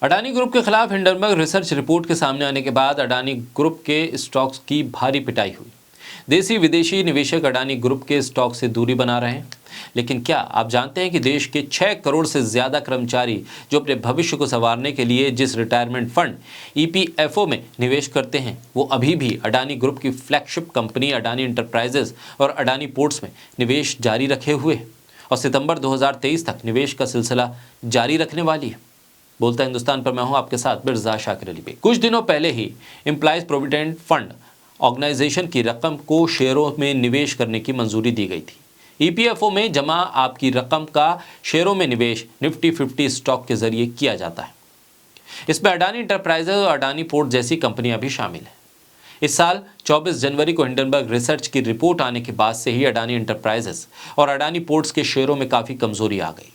Adani group के खिलाफ Hindenburg research report के सामने आने के बाद अडानी ग्रुप के स्टॉक्स की भारी पिटाई हुई। देसी विदेशी निवेशक अडानी ग्रुप के स्टॉक से दूरी बना रहे हैं। लेकिन क्या आप जानते हैं कि देश के 6 करोड़ से ज्यादा कर्मचारी जो अपने भविष्य को संवारने के लिए जिस रिटायरमेंट फंड ईपीएफओ में निवेश करते हैं, वो अभी भी अडानी ग्रुप की फ्लैगशिप कंपनी अडानी एंटरप्राइजेस और अडानी पोर्ट्स में निवेश जारी रखे हुए हैं और सितंबर 2023 तक निवेश का सिलसिला जारी रखने वाली है। बोलता हिंदुस्तान पर मैं हूं आपके साथ मिर्जा शाकिर अली। कुछ दिनों पहले ही एम्प्लॉयज प्रोविडेंट फंड ऑर्गेनाइजेशन की रकम को शेयरों में निवेश करने की मंजूरी दी गई थी। ईपीएफओ में जमा आपकी रकम का शेयरों में निवेश निफ्टी 50 स्टॉक के जरिए किया जाता है। इसमें अडानी एंटरप्राइजेज और अडानी पोर्ट जैसी कंपनियां भी शामिल हैं। इस साल 24 जनवरी को हिंडनबर्ग रिसर्च की रिपोर्ट आने के बाद से ही अडानी एंटरप्राइजेस और अडानी पोर्ट्स के शेयरों में काफ़ी कमजोरी आ गई।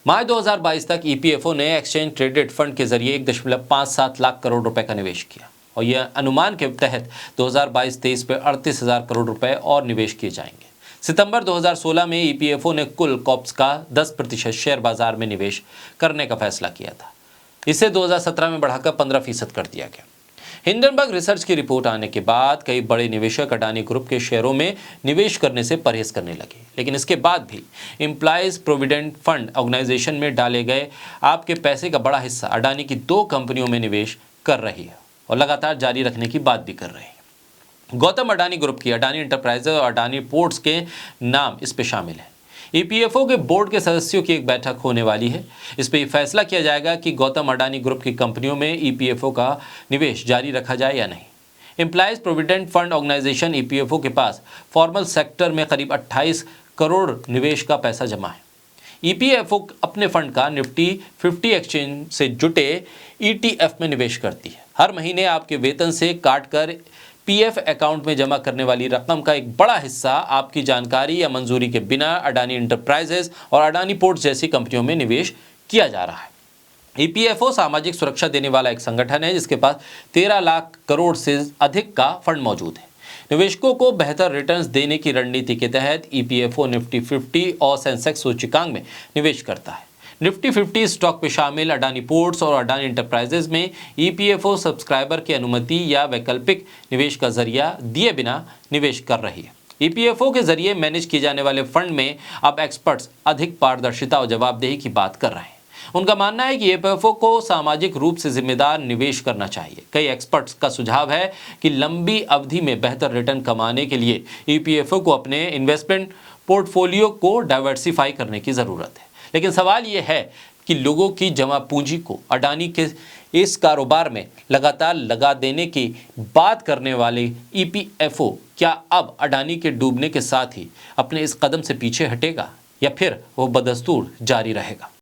मार्च 2022 तक ईपीएफओ ने एक्सचेंज ट्रेडेड फंड के जरिए 1.57 लाख करोड़ रुपए का निवेश किया और यह अनुमान के तहत 2022-23 पे 38,000 करोड़ रुपए और निवेश किए जाएंगे। सितंबर 2016 में ईपीएफओ ने कुल कॉप्स का 10% शेयर बाजार में निवेश करने का फैसला किया था। इसे 2017 में बढ़ाकर 15% कर दिया गया। हिंडनबर्ग रिसर्च की रिपोर्ट आने के बाद कई बड़े निवेशक अडानी ग्रुप के शेयरों में निवेश करने से परहेज करने लगे, लेकिन इसके बाद भी एम्प्लॉयज प्रोविडेंट फंड ऑर्गेनाइजेशन में डाले गए आपके पैसे का बड़ा हिस्सा अडानी की 2 कंपनियों में निवेश कर रही है और लगातार जारी रखने की बात भी कर रही है। गौतम अडानी ग्रुप की अडानी एंटरप्राइजेज और अडानी पोर्ट्स के नाम इस पे शामिल है। ईपीएफओ के बोर्ड के सदस्यों की एक बैठक होने वाली है। इस पर फैसला किया जाएगा कि गौतम अडानी ग्रुप की कंपनियों में ईपीएफओ का निवेश जारी रखा जाए या नहीं। Employees provident fund organisation EPFO के पास फॉर्मल सेक्टर में करीब 28 करोड़ निवेश का पैसा जमा है। ईपीएफओ अपने फंड का निफ्टी 50 एक्सचेंज से जुटे ईटीएफ में निवेश करती है। हर महीने आपके वेतन से काटकर पीएफ अकाउंट में जमा करने वाली रकम का एक बड़ा हिस्सा आपकी जानकारी या मंजूरी के बिना अडानी एंटरप्राइजेस और अडानी पोर्ट्स जैसी कंपनियों में निवेश किया जा रहा है। ईपीएफओ सामाजिक सुरक्षा देने वाला एक संगठन है जिसके पास 13 लाख करोड़ से अधिक का फंड मौजूद है। निवेशकों को बेहतर रिटर्न्स देने की रणनीति के तहत ईपीएफओ निफ्टी 50 और सेंसेक्स सूचकांक में निवेश करता है। निफ्टी 50 स्टॉक में शामिल अडानी पोर्ट्स और अडानी एंटरप्राइजेज में ईपीएफओ सब्सक्राइबर की अनुमति या वैकल्पिक निवेश का जरिया दिए बिना निवेश कर रही है। ईपीएफओ के जरिए मैनेज किए जाने वाले फंड में अब एक्सपर्ट्स अधिक पारदर्शिता और जवाबदेही की बात कर रहे हैं। उनका मानना है कि ईपीएफओ को सामाजिक रूप से जिम्मेदार निवेश करना चाहिए। कई एक्सपर्ट्स का सुझाव है कि लंबी अवधि में बेहतर रिटर्न कमाने के लिए ईपीएफओ को अपने इन्वेस्टमेंट पोर्टफोलियो को डाइवर्सिफाई करने की ज़रूरत है। लेकिन सवाल ये है कि लोगों की जमा पूंजी को अडानी के इस कारोबार में लगातार लगा देने की बात करने वाले ईपीएफओ क्या अब अडानी के डूबने के साथ ही अपने इस कदम से पीछे हटेगा या फिर वो बदस्तूर जारी रहेगा।